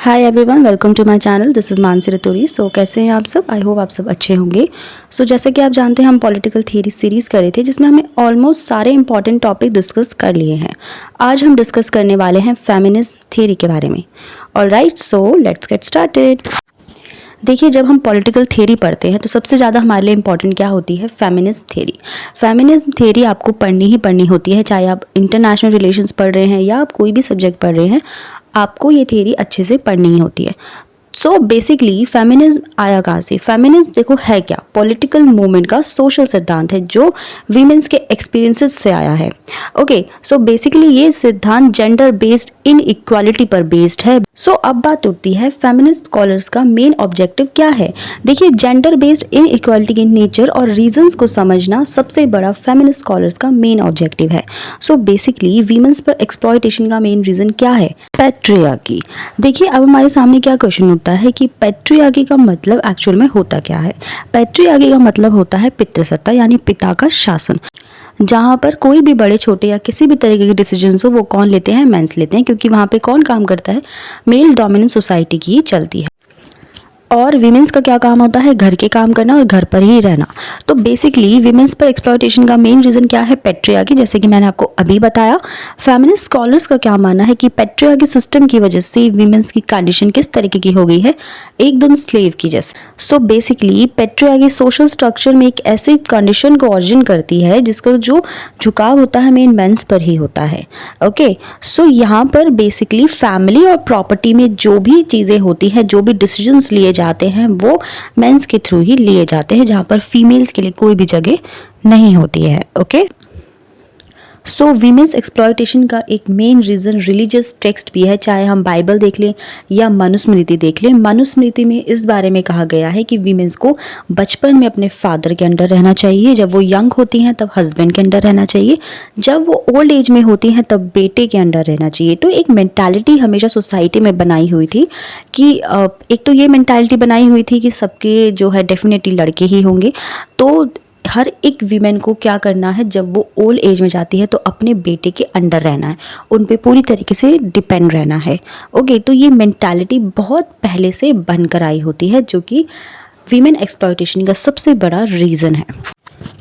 Hi everyone, welcome to my channel. This is Mansi Ratauri. So कैसे हैं आप सब? आई होप आप सब अच्छे होंगे। सो जैसे कि आप जानते हैं, हम पॉलिटिकल थ्योरी सीरीज़ करे थे जिसमें हमने ऑलमोस्ट सारे इंपॉर्टेंट टॉपिक डिस्कस कर लिए हैं। आज हम डिस्कस करने वाले हैं फेमिनिस्ट थ्योरी के बारे में। Alright, so let's get started. देखिए, जब हम पॉलिटिकल थ्योरी पढ़ते हैं तो सबसे ज़्यादा हमारे लिए इंपॉर्टेंट क्या होती है? Feminist theory. फेमिनिज्म थ्योरी आपको पढ़नी ही पढ़नी होती है, चाहे आप इंटरनेशनल रिलेशंस पढ़ रहे हैं या आप कोई भी सब्जेक्ट पढ़ रहे हैं, आपको ये थ्योरी अच्छे से पढ़नी ही होती है। सो बेसिकली फेमिनिज्म आया कहाँ से? फेमिनिज्म देखो है क्या? पॉलिटिकल मूवमेंट का सोशल सिद्धांत है जो वीमेंस के एक्सपीरियंसेस से आया है। ओके, सो बेसिकली ये सिद्धांत जेंडर बेस्ड इन इक्वालिटी पर बेस्ड है। सो अब बात उठती है फेमिनिस्ट स्कॉलर्स का मेन ऑब्जेक्टिव क्या है। देखिए, जेंडर बेस्ड इन इक्वालिटी के नेचर और रीजंस को समझना सबसे बड़ा फेमिनिस्ट स्कॉलर्स का मेन ऑब्जेक्टिव है। सो बेसिकली वीमेंस पर एक्सप्लॉयटेशन का मेन रीजन क्या है? पैट्रियार्की। देखिए, अब हमारे सामने क्या क्वेश्चन होता है कि पैट्रियार्की का मतलब एक्चुअल में होता क्या है? पैट्रियार्की का मतलब होता है पितृसत्ता, यानी पिता का शासन, जहाँ पर कोई भी बड़े छोटे या किसी भी तरीके के डिसीजंस हो वो कौन लेते हैं? मेंस लेते हैं, क्योंकि वहाँ पे कौन काम करता है? मेल डोमिनेंट सोसाइटी की चलती है। और विमेंस का क्या काम होता है? घर के काम करना और घर पर ही रहना। तो बेसिकली विमेंस पर एक्सप्लॉयटेशन का मेन रीज़न क्या है? पैट्रियार्की, जैसे कि मैंने आपको अभी बताया। फेमिनिस्ट स्कॉलर्स का क्या मानना है कि पैट्रियार्की सिस्टम की वजह से विमेंस की कंडीशन किस तरीके की हो गई है? एकदम स्लेव की जैसे। So basically patriarchy social structure में एक ऐसी कंडीशन को ऑरिजिन करती है जिसका जो झुकाव होता है मेन मेंस पर ही होता है। ओके, सो यहाँ पर बेसिकली फैमिली और प्रॉपर्टी में जो भी चीज़ें होती हैं, जो भी डिसीजंस लिए जाते हैं, वो मेंस के थ्रू ही लिए जाते हैं, जहाँ पर फीमेल्स के लिए कोई भी जगह नहीं होती है। ओके, सो वीमेंस एक्सप्लॉयटेशन का एक मेन रीज़न रिलीजियस टेक्स्ट भी है, चाहे हम बाइबल देख लें या मनुस्मृति देख लें। मनुस्मृति में इस बारे में कहा गया है कि वीमेंस को बचपन में अपने फादर के अंडर रहना चाहिए, जब वो यंग होती हैं तब हस्बैंड के अंडर रहना चाहिए, जब वो ओल्ड एज में होती हैं तब बेटे के अंडर रहना चाहिए। तो एक मेंटालिटी हमेशा सोसाइटी में बनाई हुई थी कि एक तो ये मेंटालिटी बनाई हुई थी कि सबके जो है डेफिनेटली लड़के ही होंगे। तो हर एक वीमेन को क्या करना है, जब वो ओल्ड एज में जाती है तो अपने बेटे के अंडर रहना है, उन पे पूरी तरीके से डिपेंड रहना है। ओके, तो ये मेंटालिटी बहुत पहले से बनकर आई होती है, जो कि वीमेन एक्सप्लॉयटेशन का सबसे बड़ा रीज़न है,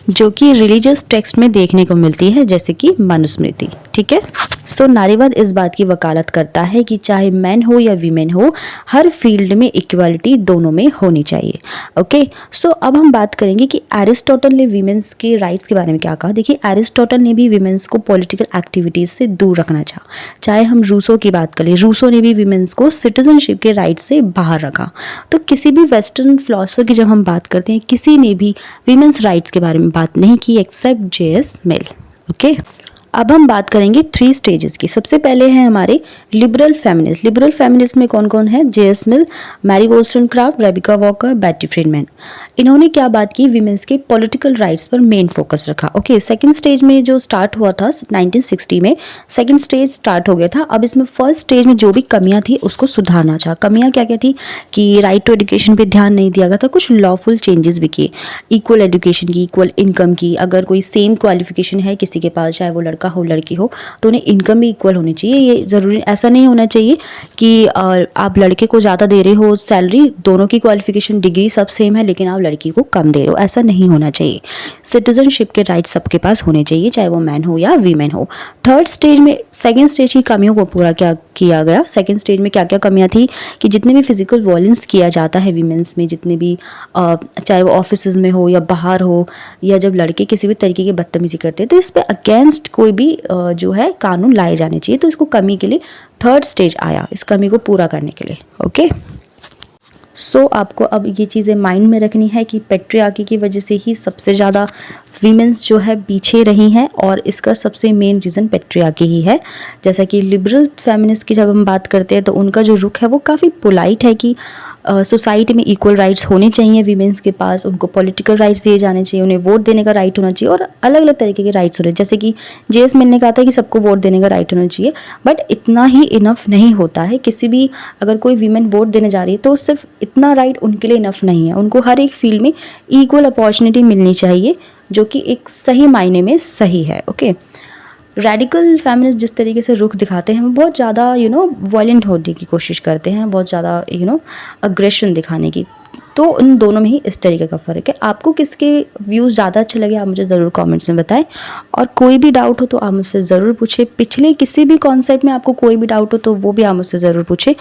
जो कि रिलीजियस टेक्स्ट में देखने को मिलती है, जैसे कि मनुस्मृति। ठीक है, सो नारीवाद इस बात की वकालत करता है कि चाहे मैन हो या वीमेन हो, हर फील्ड में इक्वालिटी दोनों में होनी चाहिए। ओके, सो अब हम बात करेंगे कि एरिस्टोटल ने वीमेंस के राइट्स के बारे में क्या कहा। देखिए, एरिस्टोटल ने भी वीमेंस को पॉलिटिकल एक्टिविटीज़ से दूर रखना चाहा। चाहे हम रूसो की बात करें, रूसो ने भी वीमेंस को सिटीजनशिप के राइट से बाहर रखा। तो किसी भी वेस्टर्न फिलोसफर की जब हम बात करते हैं, किसी ने भी वीमेंस राइट्स के बारे में बात नहीं की एक्सेप्ट J.S. मिल। ओके, अब हम बात करेंगे 3 स्टेजेस की। सबसे पहले है हमारे लिबरल फेमिनिस्ट। लिबरल फेमिनिस्ट में कौन कौन है? J.S. मिल, मैरी वोllstonecraft, रेबेका वॉकर, बैटी फ्रीडमैन। इन्होंने क्या बात की? विमेंस के पॉलिटिकल राइट्स पर मेन फोकस रखा। ओके, सेकंड स्टेज में जो स्टार्ट हुआ था 1960 में, सेकंड स्टेज स्टार्ट हो गया था। अब इसमें फर्स्ट स्टेज में जो भी कमियां थी उसको सुधारना चाहा। कमियां क्या क्या थी? कि राइट टू एजुकेशन पे ध्यान नहीं दिया गया था, कुछ लॉफुल चेंजेस भी किए, इक्वल एजुकेशन की, इक्वल इनकम की। अगर कोई सेम क्वालिफिकेशन है किसी के पास, चाहे वो लड़का हो लड़की हो, तो उन्हें इनकम भी इक्वल होनी चाहिए। ये ज़रूरी ऐसा नहीं होना चाहिए कि आप लड़के को ज़्यादा दे रहे हो सैलरी, दोनों की क्वालिफिकेशन डिग्री सब सेम है लेकिन आप लड़की को कम दे रहे हो, ऐसा नहीं होना चाहिए। सिटीजनशिप के राइट सबके पास होने चाहिए, चाहे वो मैन हो या वीमेन हो। थर्ड स्टेज में, सेकेंड स्टेज की कमियों को पूरा क्या किया गया? सेकेंड स्टेज में क्या क्या कमियाँ थी कि जितने भी फिजिकल वायलेंस किया जाता है वीमेंस में, जितने भी चाहे वो ऑफिस में हो या बाहर हो, या जब लड़के किसी भी तरीके की बदतमीजी करते हैं, तो इस पर अगेंस्ट कोई भी जो है कानून लाए जाने चाहिए। तो इसको कमी के लिए थर्ड स्टेज आया, इस कमी को पूरा करने के लिए। ओके, सो आपको अब ये चीज़ें माइंड में रखनी है कि पैट्रियार्की की वजह से ही सबसे ज़्यादा वीमेंस जो है पीछे रही हैं, और इसका सबसे मेन रीज़न पैट्रियार्की ही है। जैसा कि लिबरल फेमिनिस्ट की जब हम बात करते हैं तो उनका जो रुख है वो काफ़ी पोलाइट है कि सोसाइटी में इक्वल राइट्स होने चाहिए वीमेंस के पास, उनको पॉलिटिकल राइट्स दिए जाने चाहिए, उन्हें वोट देने का राइट होना चाहिए, और अलग अलग तरीके के राइट्स होने, जैसे कि J.S. मिल ने कहा था कि सबको वोट देने का राइट होना चाहिए। बट इतना ही इनफ नहीं होता है। किसी भी, अगर कोई वीमेन वोट देने जा रही है तो सिर्फ इतना राइट उनके लिए इनफ नहीं है। उनको हर एक फील्ड में इक्वल अपॉर्चुनिटी मिलनी चाहिए, जो कि एक सही मायने में सही है। ओके, रेडिकल फेमिनिस्ट जिस तरीके से रुख दिखाते हैं वो बहुत ज़्यादा वायलेंट होने की कोशिश करते हैं, बहुत ज़्यादा अग्रेशन दिखाने की। तो इन दोनों में ही इस तरीके का फ़र्क है। आपको किसके व्यूज़ ज़्यादा अच्छे लगे आप मुझे ज़रूर कमेंट्स में बताएं, और कोई भी डाउट हो तो आप मुझसे ज़रूर पूछें। पिछले किसी भी कॉन्सेप्ट में आपको कोई भी डाउट हो तो वो भी आप मुझसे ज़रूर पूछें।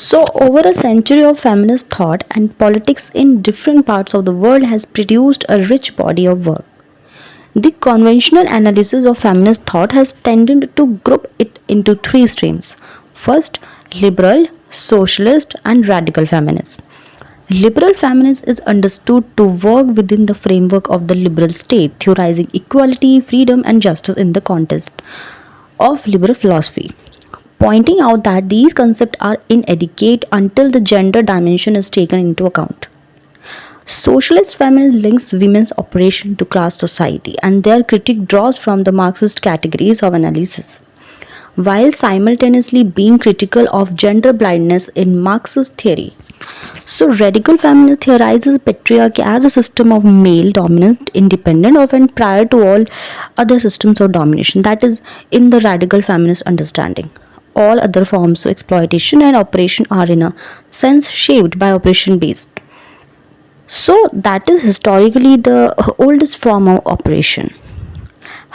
So over a century of feminist thought and politics in different parts of the world has produced a rich body of work. The conventional analysis of feminist thought has tended to group it into three streams. First, liberal, socialist, and radical feminism. Liberal feminism is understood to work within the framework of the liberal state, theorizing equality, freedom, and justice in the context of liberal philosophy, pointing out that these concepts are inadequate until the gender dimension is taken into account. Socialist feminism links women's oppression to class society, and their critique draws from the Marxist categories of analysis, while simultaneously being critical of gender blindness in Marxist theory. So, radical feminism theorizes patriarchy as a system of male dominance independent of and prior to all other systems of domination. That is, in the radical feminist understanding, all other forms of exploitation and oppression are, in a sense, shaped by oppression based. So, that is historically the oldest form of operation.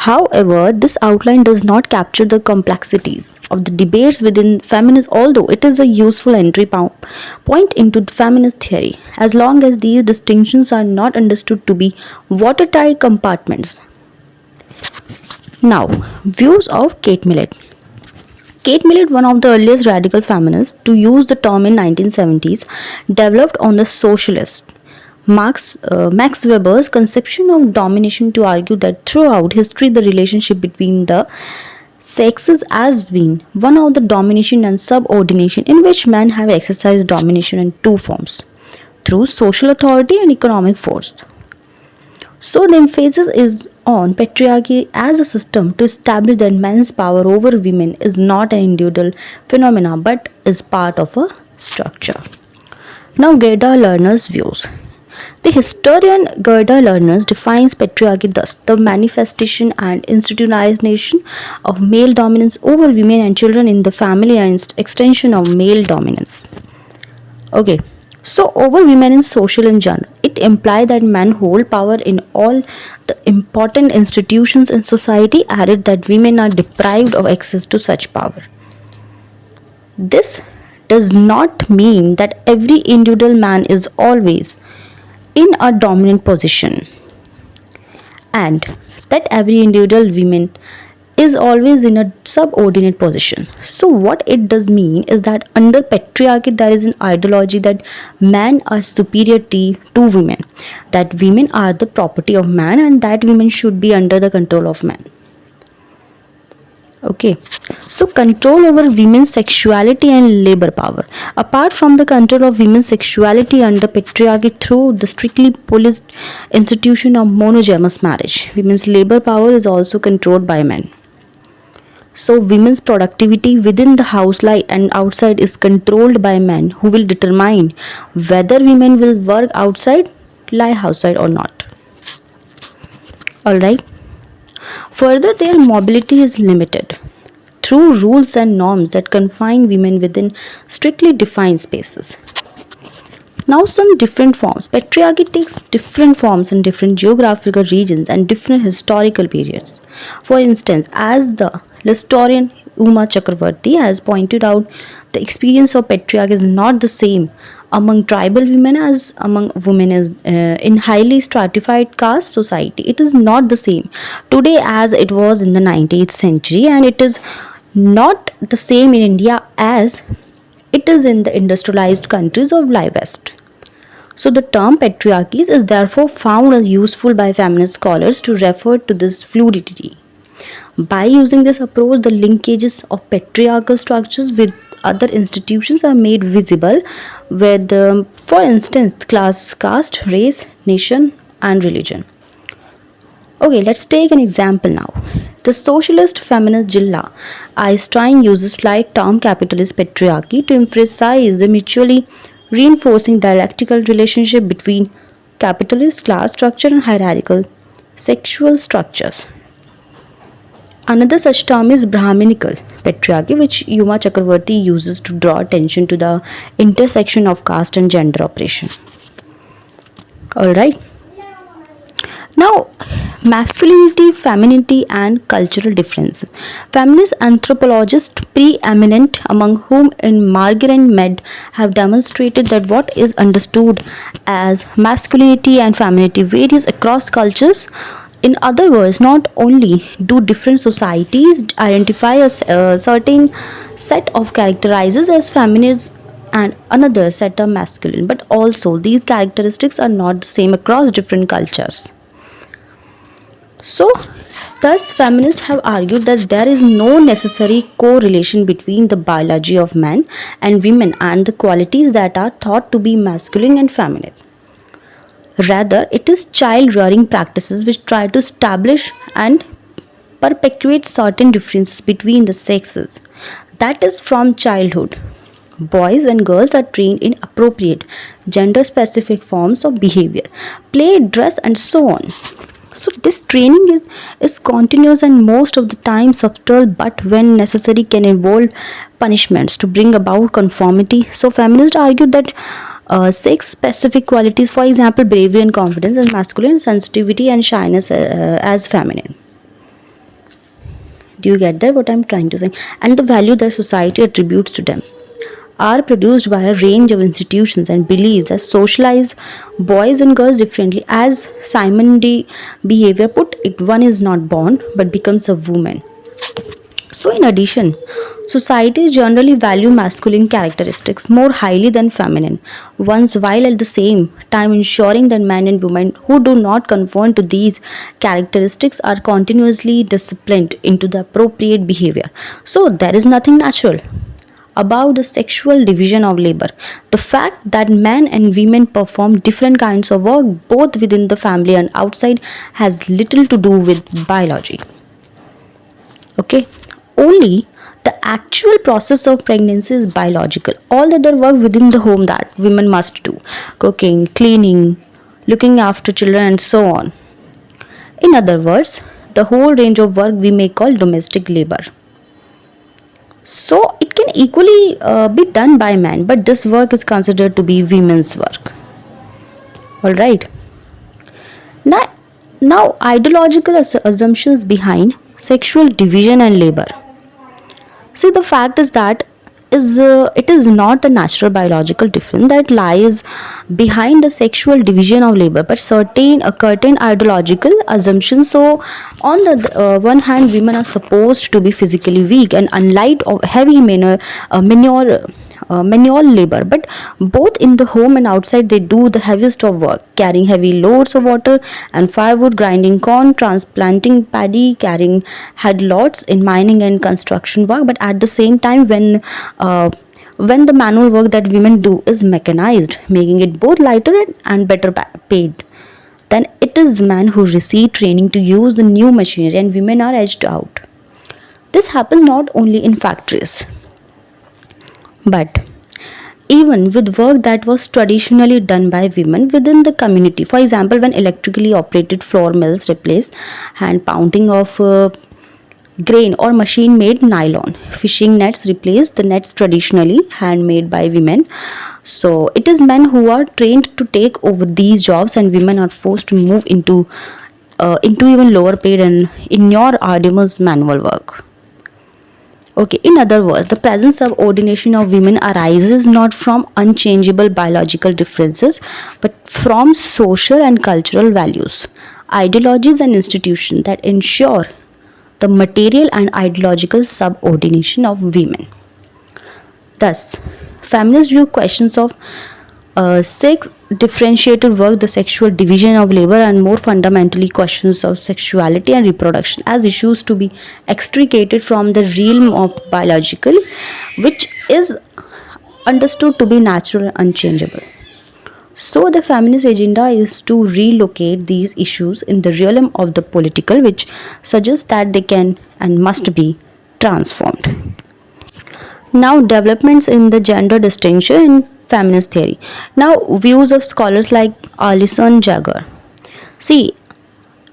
However, this outline does not capture the complexities of the debates within feminism, although it is a useful entry point into the feminist theory, as long as these distinctions are not understood to be watertight compartments. Now, views of Kate Millett. Kate Millett, one of the earliest radical feminists to use the term in 1970s, developed on the socialist Max Weber's conception of domination to argue that throughout history the relationship between the sexes has been one of the domination and subordination, in which men have exercised domination in two forms, through social authority and economic force. So the emphasis is on patriarchy as a system to establish that men's power over women is not an individual phenomenon but is part of a structure. Now, Gerda Lerner's views. The historian Gerda Lerner defines patriarchy thus: the manifestation and institutionalization of male dominance over women and children in the family and extension of male dominance. Okay, so over women in social in general, it implies that men hold power in all the important institutions in society, added that women are deprived of access to such power. This does not mean that every individual man is always in a dominant position, and that every individual woman is always in a subordinate position. So what it does mean is that under patriarchy there is an ideology that men are superior to women, that women are the property of man, and that women should be under the control of men. Okay, so control over women's sexuality and labor power. Apart from the control of women's sexuality under patriarchy through the strictly policed institution of monogamous marriage, women's labor power is also controlled by men. So women's productivity within the house and outside is controlled by men, who will determine whether women will work outside, lie outside or not. Alright. Further, their mobility is limited through rules and norms that confine women within strictly defined spaces. Now, some different forms. Patriarchy takes different forms in different geographical regions and different historical periods. For instance, as the historian Uma Chakravarti has pointed out, the experience of patriarchy is not the same among tribal women as among women in highly stratified caste society. It is not the same today as it was in the 19th century, and it is not the same in India as it is in the industrialized countries of West. So the term patriarchies is therefore found as useful by feminist scholars to refer to this fluidity. By using this approach, the linkages of patriarchal structures with other institutions are made visible, with, for instance, class, caste, race, nation, and religion. Okay, let's take an example now. The socialist feminist Jilla Einstein uses slight term capitalist patriarchy to emphasize the mutually reinforcing dialectical relationship between capitalist class structure and hierarchical sexual structures. Another such term is Brahminical patriarchy, which Yuma Chakravarti uses to draw attention to the intersection of caste and gender oppression. Alright. Now, masculinity, femininity, and cultural difference. Feminist anthropologists preeminent, among whom in Margaret and Mead, have demonstrated that what is understood as masculinity and femininity varies across cultures. In other words, not only do different societies identify a certain set of characterizes as feminist and another set are masculine, but also these characteristics are not the same across different cultures. So, thus, feminists have argued that there is no necessary correlation between the biology of men and women and the qualities that are thought to be masculine and feminine. Rather, it is child rearing practices which try to establish and perpetuate certain differences between the sexes. That is, from childhood. Boys and girls are trained in appropriate gender specific forms of behavior, play, dress, and so on. So this training is continuous and most of the time subtle, but when necessary can involve punishments to bring about conformity. So feminists argue that sex specific qualities, for example bravery and confidence, as masculine, sensitivity and shyness as feminine. Do you get that what I'm trying to say? And the value that society attributes to them are produced by a range of institutions and beliefs that socialize boys and girls differently. As Simon de Behavior put it, one is not born but becomes a woman. So, in addition, societies generally value masculine characteristics more highly than feminine ones, while at the same time ensuring that men and women who do not conform to these characteristics are continuously disciplined into the appropriate behavior. So, there is nothing natural about the sexual division of labor. The fact that men and women perform different kinds of work both within the family and outside has little to do with biology. Okay, only the actual process of pregnancy is biological. All the other work within the home that women must do, cooking, cleaning, looking after children, and so on. In other words, the whole range of work we may call domestic labor. So it can equally be done by men, but this work is considered to be women's work. All right. Now ideological assumptions behind sexual division and labor. See, the fact is that it is not the natural biological difference that lies behind the sexual division of labor, but certain ideological assumptions. So, on the one hand, women are supposed to be physically weak and unlike of heavy manual labor, but both in the home and outside they do the heaviest of work, carrying heavy loads of water and firewood, grinding corn, transplanting paddy, carrying headloads in mining and construction work. But at the same time, when the manual work that women do is mechanized, making it both lighter and better paid, then it is men who receive training to use the new machinery and women are edged out. This happens not only in factories, but even with work that was traditionally done by women within the community. For example, when electrically operated flour mills replaced hand pounding of grain or machine made nylon, fishing nets replaced the nets traditionally handmade by women. So it is men who are trained to take over these jobs and women are forced to move into even lower paid and in your arduous manual work. Okay, in other words, the present subordination of women arises not from unchangeable biological differences, but from social and cultural values, ideologies, and institutions that ensure the material and ideological subordination of women. Thus, feminists view questions of sex differentiated work, the sexual division of labor, and more fundamentally questions of sexuality and reproduction as issues to be extricated from the realm of biological, which is understood to be natural and unchangeable. So the feminist agenda is to relocate these issues in the realm of the political, which suggests that they can and must be transformed. Now, developments in the gender distinction in feminist theory. Now, views of scholars like Alison Jagger. See,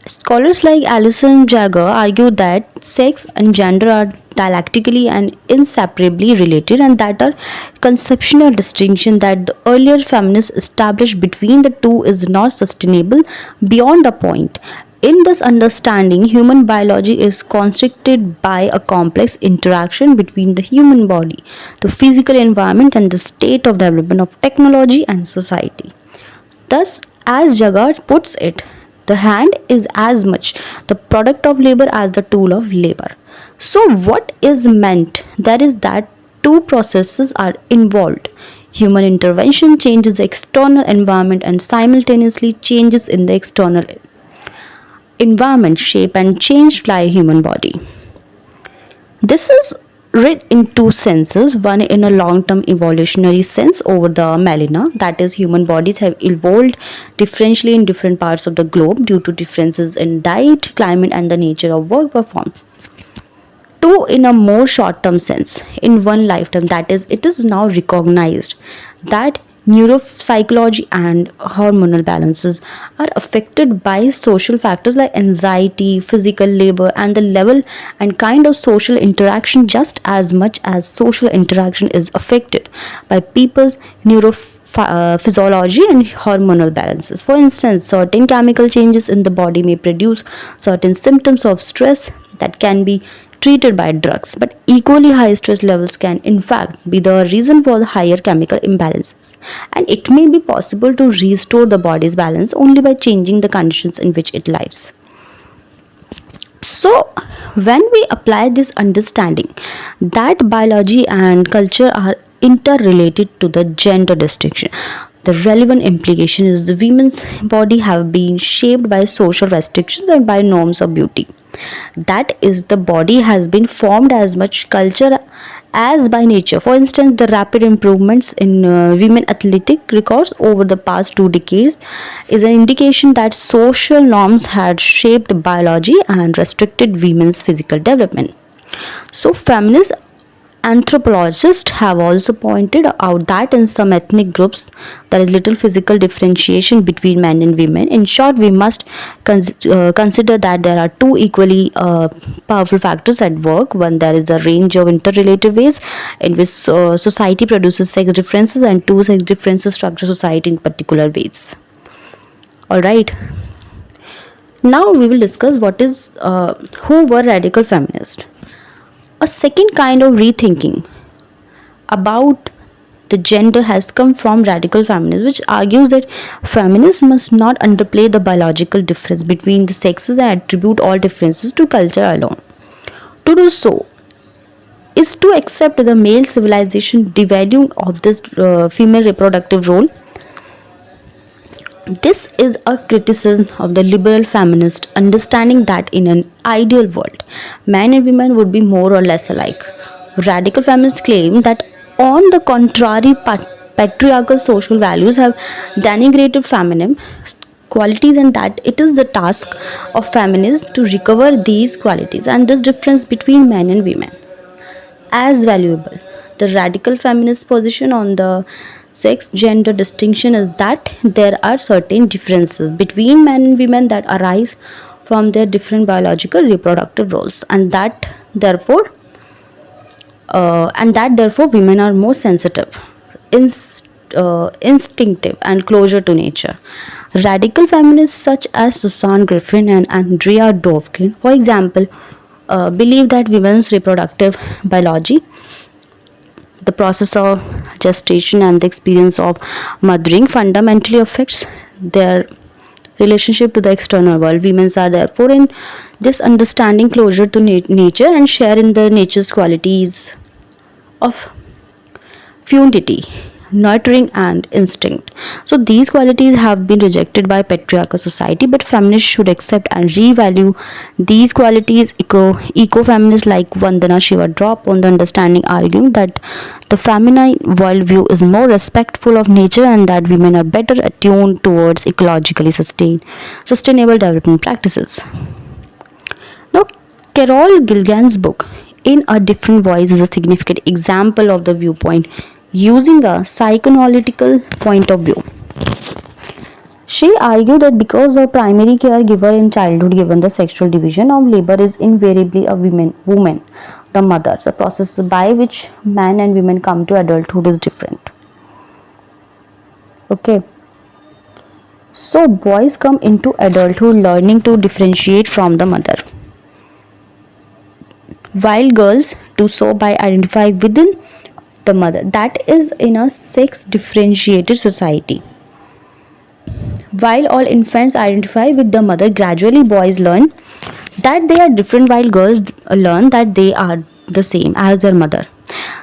Scholars like Alison Jagger argue that sex and gender are dialectically and inseparably related, and that a conceptual distinction that the earlier feminists established between the two is not sustainable beyond a point. In this understanding, human biology is constricted by a complex interaction between the human body, the physical environment, and the state of development of technology and society. Thus, as Jagat puts it, the hand is as much the product of labor as the tool of labor. So, what is meant? That is that two processes are involved. Human intervention changes the external environment and simultaneously changes in the external environment, shape, and change by human body. This is read in two senses, one in a long-term evolutionary sense over the millennia, that is human bodies have evolved differentially in different parts of the globe due to differences in diet, climate, and the nature of work performed. Two, in a more short-term sense, in one lifetime, that is it is now recognized that neuropsychology and hormonal balances are affected by social factors like anxiety, physical labor, and the level and kind of social interaction just as much as social interaction is affected by people's neurophysiology and hormonal balances. For instance, certain chemical changes in the body may produce certain symptoms of stress that can be treated by drugs, but equally high stress levels can in fact be the reason for the higher chemical imbalances, and it may be possible to restore the body's balance only by changing the conditions in which it lives. So, when we apply this understanding that biology and culture are interrelated to the gender distinction, the relevant implication is the women's body have been shaped by social restrictions and by norms of beauty. That is, the body has been formed as much culture as by nature. For instance, the rapid improvements in women athletic records over the past 2 decades is an indication that social norms had shaped biology and restricted women's physical development. So, feminist anthropologists have also pointed out that in some ethnic groups there is little physical differentiation between men and women. In short, we must consider that there are two equally powerful factors at work. One, there is the range of interrelated ways in which society produces sex differences, and two, sex differences structure society in particular ways. All right. Now we will discuss what is who were radical feminists. A second kind of rethinking about the gender has come from radical feminism, which argues that feminists must not underplay the biological difference between the sexes and attribute all differences to culture alone. To do so is to accept the male civilization devaluing of this female reproductive role. This is a criticism of the liberal feminist understanding that in an ideal world, men and women would be more or less alike. Radical feminists claim that, on the contrary, patriarchal social values have denigrated feminine qualities, and that it is the task of feminists to recover these qualities and this difference between men and women as valuable. The radical feminist position on the sex gender distinction is that there are certain differences between men and women that arise from their different biological reproductive roles, and that therefore women are more sensitive, instinctive, and closer to nature. Radical feminists such as Susan Griffin and Andrea Dworkin, for example, believe that women's reproductive biology, the process of gestation and the experience of mothering, fundamentally affects their relationship to the external world. Women are therefore in this understanding closer to nature and share in the nature's qualities of fluidity, nurturing, and instinct. So these qualities have been rejected by patriarchal society, but feminists should accept and revalue these qualities. Eco-feminists like Vandana Shiva drop on the understanding, arguing that the feminine worldview is more respectful of nature and that women are better attuned towards ecologically sustainable development practices. Now, Carol Gilligan's book, In a Different Voice, is a significant example of the viewpoint using a psychoanalytical point of view. She argued that because the primary caregiver in childhood, given the sexual division of labor, is invariably a woman, the mother, the process by which man and women come to adulthood is different. Okay, so boys come into adulthood learning to differentiate from the mother, while girls do so by identifying within the mother. That is in a sex differentiated society. While all infants identify with the mother, gradually boys learn that they are different while girls learn that they are the same as their mother.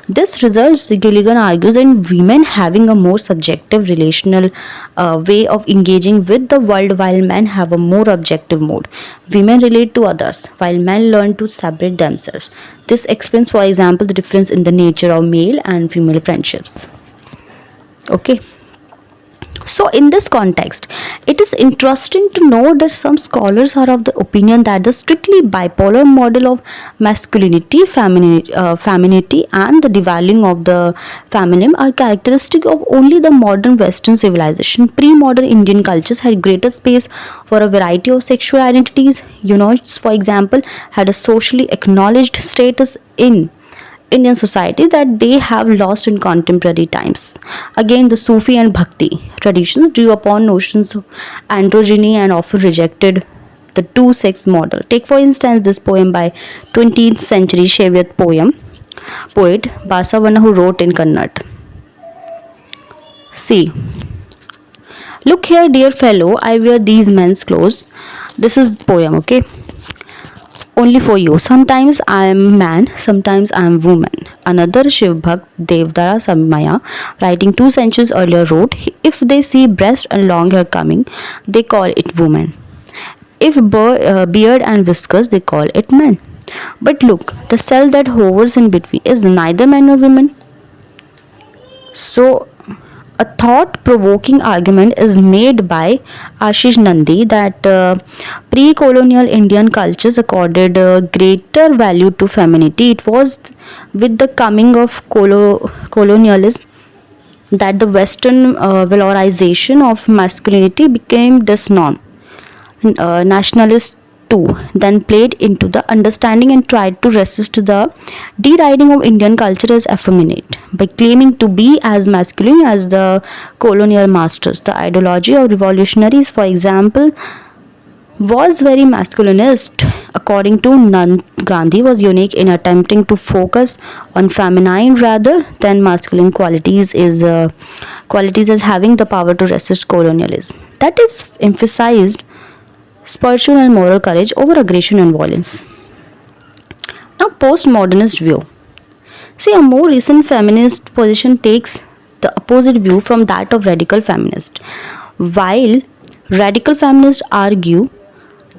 This results, Gilligan argues, in women having a more subjective relational way of engaging with the world while men have a more objective mode. Women relate to others while men learn to separate themselves. This explains, for example, the difference in the nature of male and female friendships. Okay. So, in this context, it is interesting to note that some scholars are of the opinion that the strictly bipolar model of masculinity, femininity, and the devaluing of the feminine are characteristic of only the modern Western civilization. Pre-modern Indian cultures had greater space for a variety of sexual identities. For example, had a socially acknowledged status in Indian society that they have lost in contemporary times. Again, the Sufi and Bhakti traditions drew upon notions of androgyny and often rejected the two-sex model. Take for instance this poem by 20th century Shaivat poet Basavanna, who wrote in Kannada. See, look here, dear fellow, I wear these men's clothes. This is poem, okay? Only for you. Sometimes I am man, sometimes I am woman. Another Shiv Bhakt Devdara Samaya, writing 2 centuries earlier, wrote, if they see breast and long hair coming, they call it woman. If beard and whiskers, they call it man. But look, the cell that hovers in between is neither man nor woman. So, a thought-provoking argument is made by Ashish Nandi that pre-colonial Indian cultures accorded greater value to femininity. It was with the coming of colonialism that the Western valorization of masculinity became this norm. Nationalists too then played into the understanding and tried to resist the deriding of Indian culture as effeminate by claiming to be as masculine as the colonial masters. The ideology of revolutionaries, for example, was very masculinist. According to Nand, Gandhi was unique in attempting to focus on feminine rather than masculine qualities as having the power to resist colonialism. That is emphasized spiritual and moral courage over aggression and violence. Now, postmodernist view. See, a more recent feminist position takes the opposite view from that of radical feminists. While radical feminists argue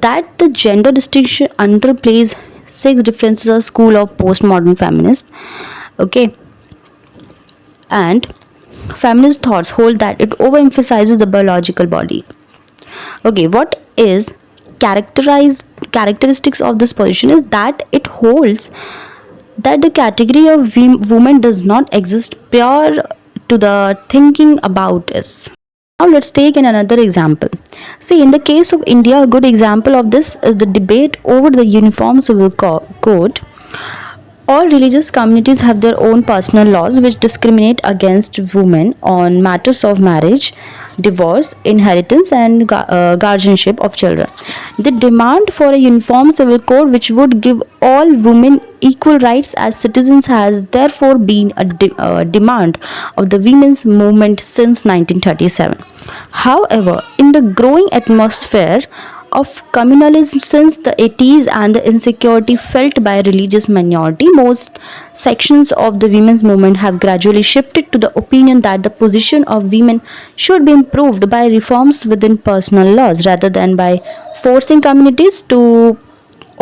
that the gender distinction underplays sex differences, a school of postmodern feminists, okay, and feminist thoughts hold that it overemphasizes the biological body. Okay, what is characteristics of this position is that it holds that the category of woman does not exist prior to the thinking about us. Now let's take another example. See, in the case of India, a good example of this is the debate over the Uniform Civil Code. All religious communities have their own personal laws which discriminate against women on matters of marriage, divorce, inheritance, and guardianship of children. The demand for a uniform civil code which would give all women equal rights as citizens has therefore been a demand of the women's movement since 1937. However, in the growing atmosphere of communalism since the 80s and the insecurity felt by religious minority, most sections of the women's movement have gradually shifted to the opinion that the position of women should be improved by reforms within personal laws rather than by forcing communities to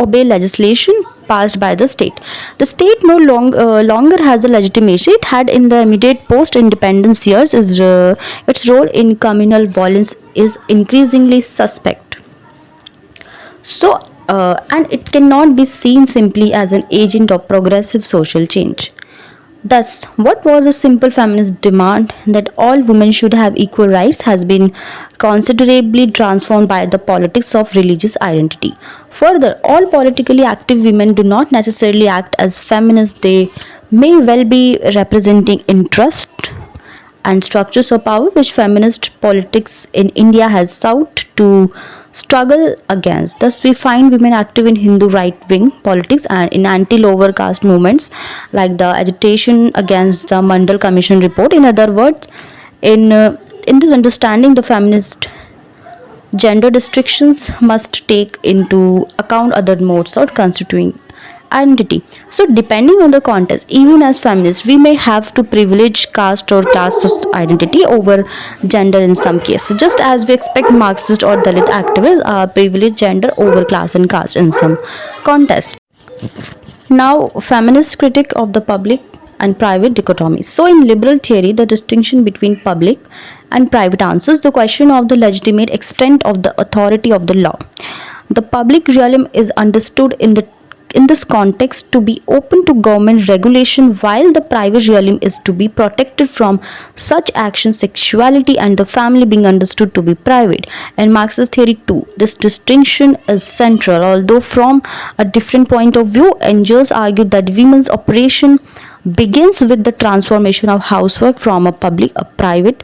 obey legislation passed by the state. The state no longer has the legitimacy it had in the immediate post-independence years. Its role in communal violence is increasingly suspect. So, and it cannot be seen simply as an agent of progressive social change. Thus, what was a simple feminist demand that all women should have equal rights has been considerably transformed by the politics of religious identity. Further, all politically active women do not necessarily act as feminists, they may well be representing interest and structures of power which feminist politics in India has sought to struggle against. Thus, we find women active in Hindu right wing politics and in anti lower caste movements like the agitation against the Mandal Commission report. In other words, in this understanding, the feminist gender restrictions must take into account other modes of constituting identity. So, depending on the context, even as feminists, we may have to privilege caste or class identity over gender in some cases, just as we expect Marxist or Dalit activists privilege gender over class and caste in some contests. Now, feminist critic of the public and private dichotomy. So, in liberal theory, the distinction between public and private answers the question of the legitimate extent of the authority of the law. The public realm is understood in this context to be open to government regulation while the private realm is to be protected from such action, sexuality and the family being understood to be private. In Marxist theory too, this distinction is central, although from a different point of view. Engels argued that women's operation begins with the transformation of housework from a private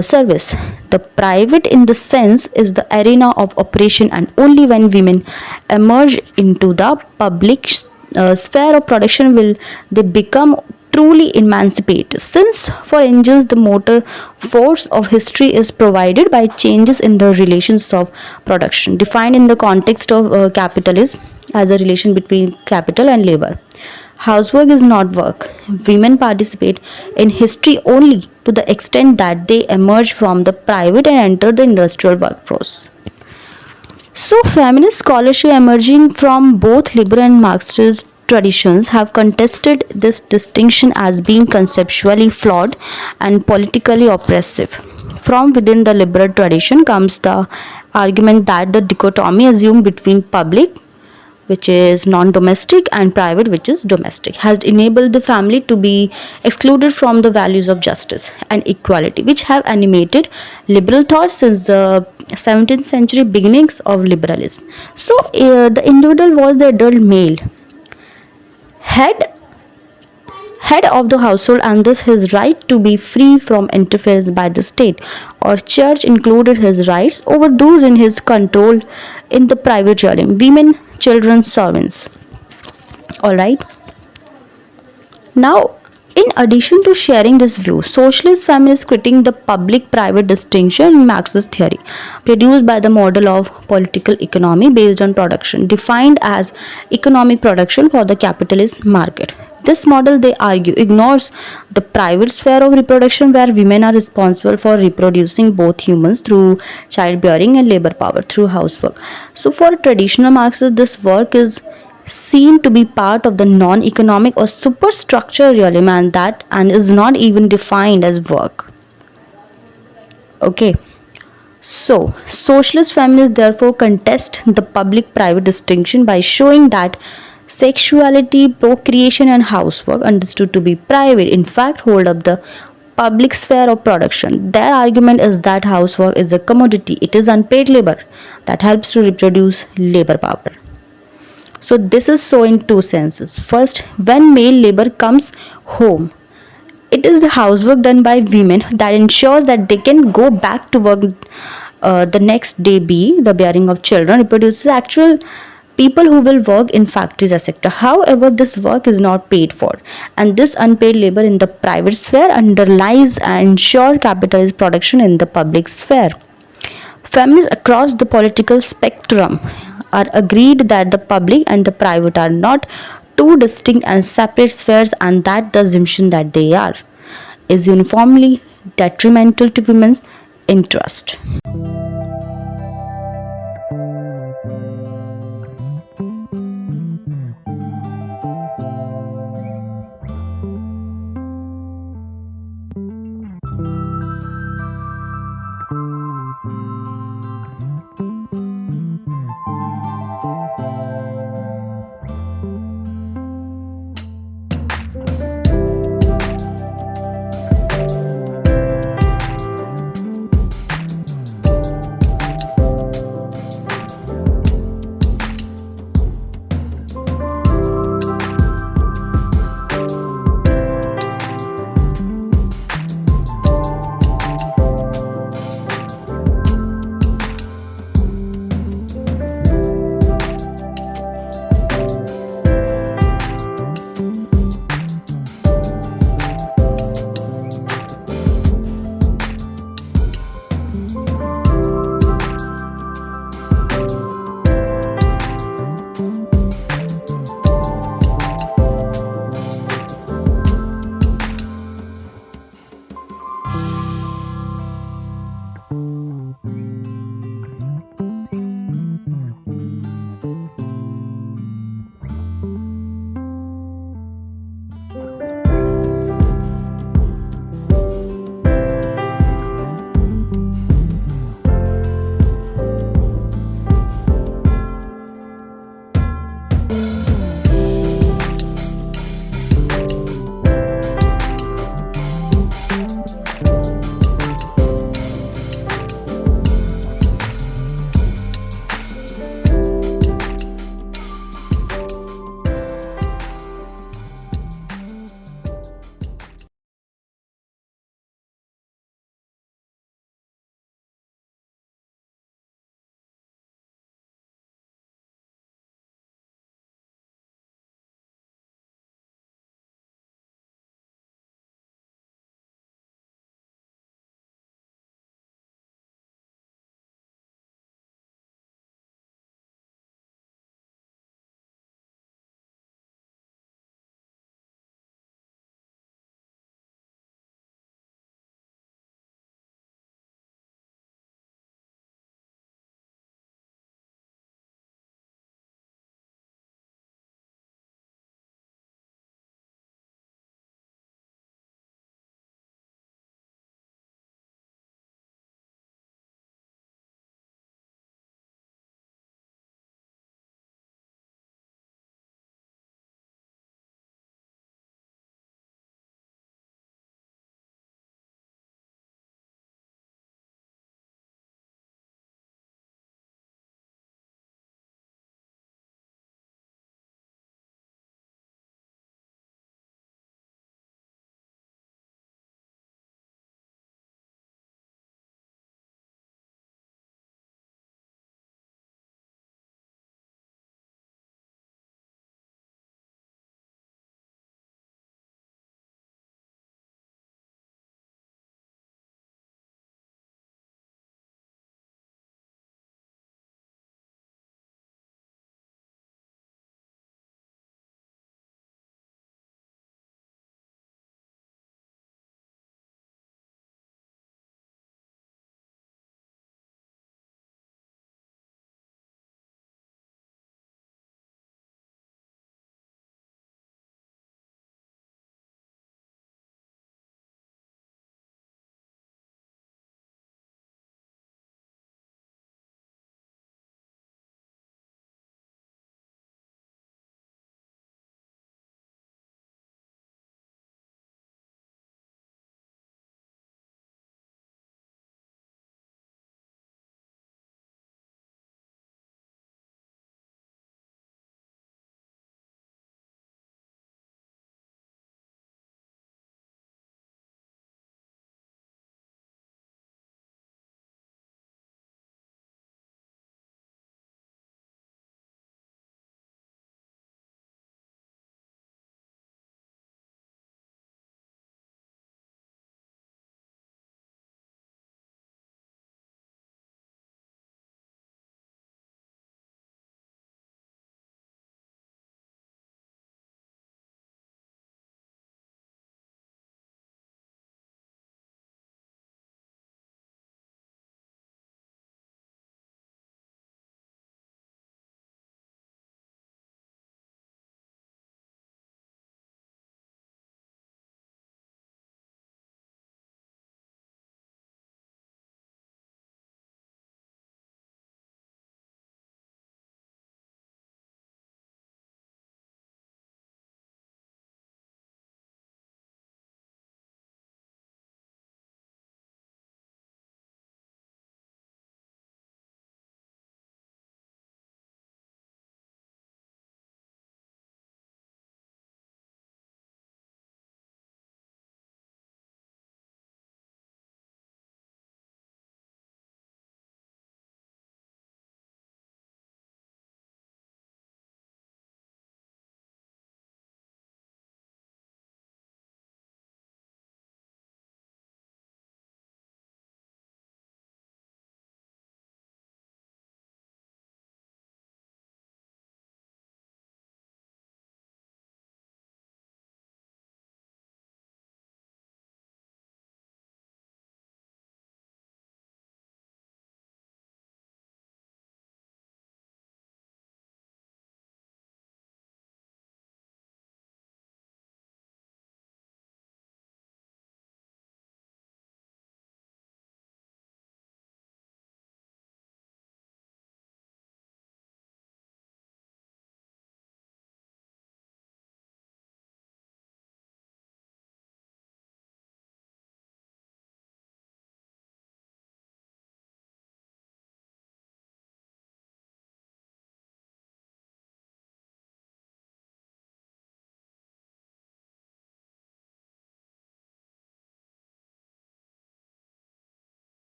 service. The private, in the sense, is the arena of operation, and only when women emerge into the public sphere of production will they become truly emancipated. Since, for Engels, the motor force of history is provided by changes in the relations of production, defined in the context of capitalism as a relation between capital and labor. Housework is not work. Women participate in history only to the extent that they emerge from the private and enter the industrial workforce. So, feminist scholarship emerging from both liberal and Marxist traditions have contested this distinction as being conceptually flawed and politically oppressive. From within the liberal tradition comes the argument that the dichotomy assumed between public, which is non-domestic, and private, which is domestic, has enabled the family to be excluded from the values of justice and equality, which have animated liberal thought since the 17th century beginnings of liberalism. So, the individual was the adult male head of the household, and thus his right to be free from interference by the state or church included his rights over those in his control in the private realm, women, children, servants. Alright. Now, in addition to sharing this view, socialist feminists critique the public-private distinction in Marxist theory, produced by the model of political economy based on production, defined as economic production for the capitalist market. This model, they argue, ignores the private sphere of reproduction where women are responsible for reproducing both humans through childbearing and labor power through housework. So, for a traditional Marxist, this work is seen to be part of the non-economic or superstructure realm and is not even defined as work. Okay. So, socialist feminists therefore contest the public-private distinction by showing that sexuality, procreation and housework understood to be private in fact hold up the public sphere of production. Their argument is that housework is a commodity, it is unpaid labor that helps to reproduce labor power. So this is so in two senses. First, when male labor comes home, it is the housework done by women that ensures that they can go back to work the next day, be the bearing of children, reproduces actual people who will work in factories, etc. However, this work is not paid for, and this unpaid labor in the private sphere underlies and ensures capitalist production in the public sphere. Feminists across the political spectrum are agreed that the public and the private are not two distinct and separate spheres, and that the assumption that they are is uniformly detrimental to women's interest.